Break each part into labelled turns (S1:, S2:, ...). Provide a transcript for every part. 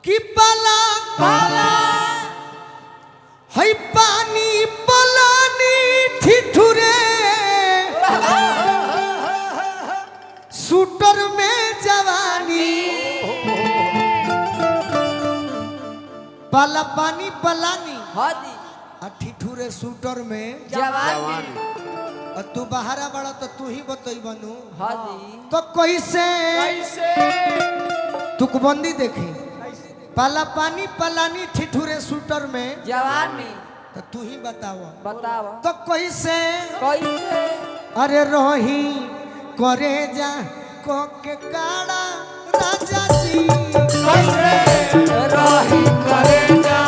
S1: कि पाला पाला है पानी पलानी ठिठुरे शूटर में जवानी पाला पानी पलानी
S2: हाँ जी
S1: ठिठुरे शूटर में
S2: जवानी
S1: और तू बाहरा बड़ा तो तू ही बतई बनू
S2: हाँ जी
S1: तो कैसे तुकबंदी देखी पाला पानी पलानी ठिठुरे शूटर में
S2: जवानी
S1: तो तू ही बताओ
S2: बताओ
S1: तो कैसे
S2: कैसे
S1: अरे रोही करे जा को के काड़ा राजा जी
S2: कैसे रही करे जा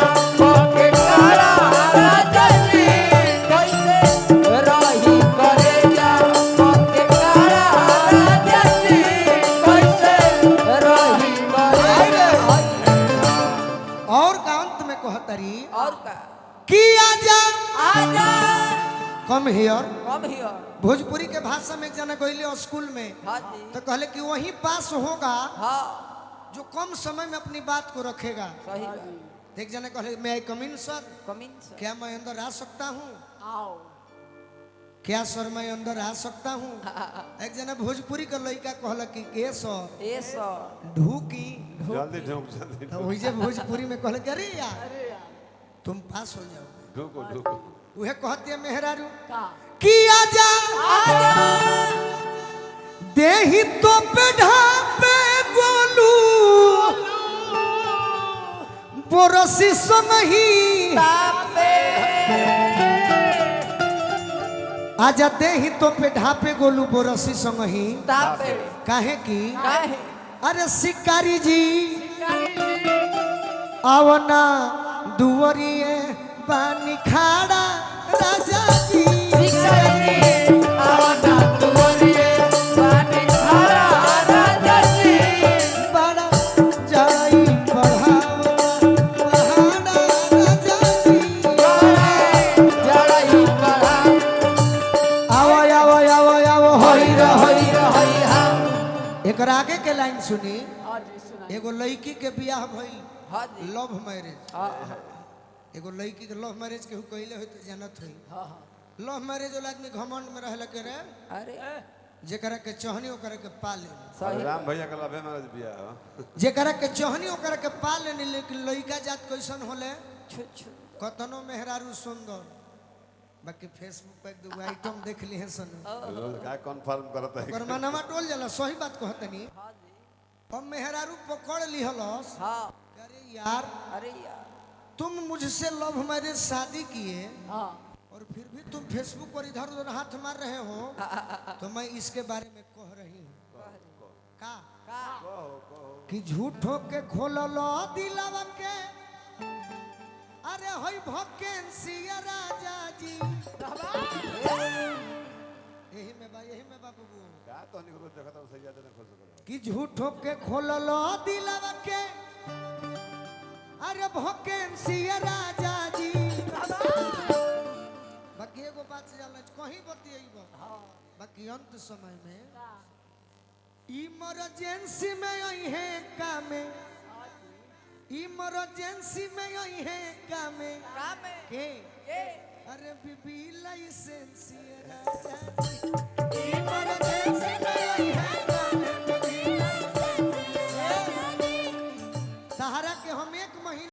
S2: के काला राजा जी कैसे रही करे जा के काला राजा जी कैसे रही करे
S1: और का अंत में कहतरी
S2: और का
S1: कि आजा
S2: आजा
S1: come here
S2: come here
S1: Bhojpuri के भाषा में जना गईले स्कूल में
S2: हाँ जी
S1: तो कहले कि वही पास होगा
S2: हाँ
S1: जो कम समय में अपनी बात को रखेगा।
S2: सही बात
S1: एक जने कहले मैं आई कम इन सर
S2: कमिंग सर
S1: क्या मैं अंदर आ सकता हूँ
S2: आओ
S1: क्या सर मैं अंदर आ सकता हूँ एक जना भोजपुरी का लड़का कहला कि के सर
S2: ए सर
S1: ढूकी
S3: जल्दी ढूक जल्दी
S1: तो वही जे भोजपुरी में कहले कि अरे यार तुम पास हो जाओ
S3: ढूको ढूको
S1: वह कहती है मेहरारू
S2: का
S1: कि आजा देही तो पे ढापे गोलू बोरसी समही
S2: तापे
S1: आजा देही तो पे ढापे गोलू बोरसी समही
S2: तापे
S1: काहे की
S2: काहे
S1: अरे शिकारी जी आवना दुवरिए पानी खाड़ा राजा जी
S2: शिकारी आवना दुवरिए पानी खाड़ा राजा जी
S1: बड़ा जाई बढ़ावा पहाड़ा राजा जी
S2: जड़ई कड़ा
S1: आवो आवो आवो आवो होई
S2: हई हई हम
S1: एक आगे के लाइन सुनी
S2: हां जी सुनाई
S1: एगो लड़की के बियाह भई
S2: हां जी
S1: लव मैरिज
S2: हां
S1: एगो लड़की के लव मैरिज केहू कइले होई त जानत होई
S2: हां
S1: लव मैरिज वाला आदमी घमंड में रहला के रे
S2: अरे
S1: जेकरा के चहनी ओकरा के पाले
S2: सही
S3: राम भैया का लवे महाराज बिया
S1: जेकरा के चहनी ओकरा के पाले नहीं लेकिन लड़का जात कैसन होले
S2: छु छु
S1: कतनो मेहरारू सुंदर बाकी फेसबुक पे एक दो आइटम देख ली है सन
S3: का कंफर्म करता है
S1: पर मनवा टोल जाला सही बात कहतनी
S2: हां जी
S1: हम मेहरारू पकड़ लिहलस
S2: हां
S1: अरे यार
S2: अरे यार
S1: तुम मुझसे लव मैरिज शादी किए
S2: हां
S1: और फिर भी तुम फेसबुक पर इधर उधर हाथ मार रहे हो तो मैं इसके बारे में कह रही हूँ का कि झूठो के खोललो दिलवा के अरे होई वैकेंसी राजा जी यही में बाबू
S3: का तो नहीं को देखा तो सही ज्यादा खोल सकता
S1: कि झूठो के खोललो दिलवा के अरे वैकेंसी राजा जी बाकी एगो बात से जाला कहीं बतियैबो बाकी अंत समय में इमरजेंसी में आई है कामे इमरजेंसी में आई है कामे
S2: कामे
S1: के
S2: के
S1: अरे बीबी लाइसेंस राजा जी इमरजेंसी में आई है कामे बीबी लाइसेंस सहारा के हम एक महीना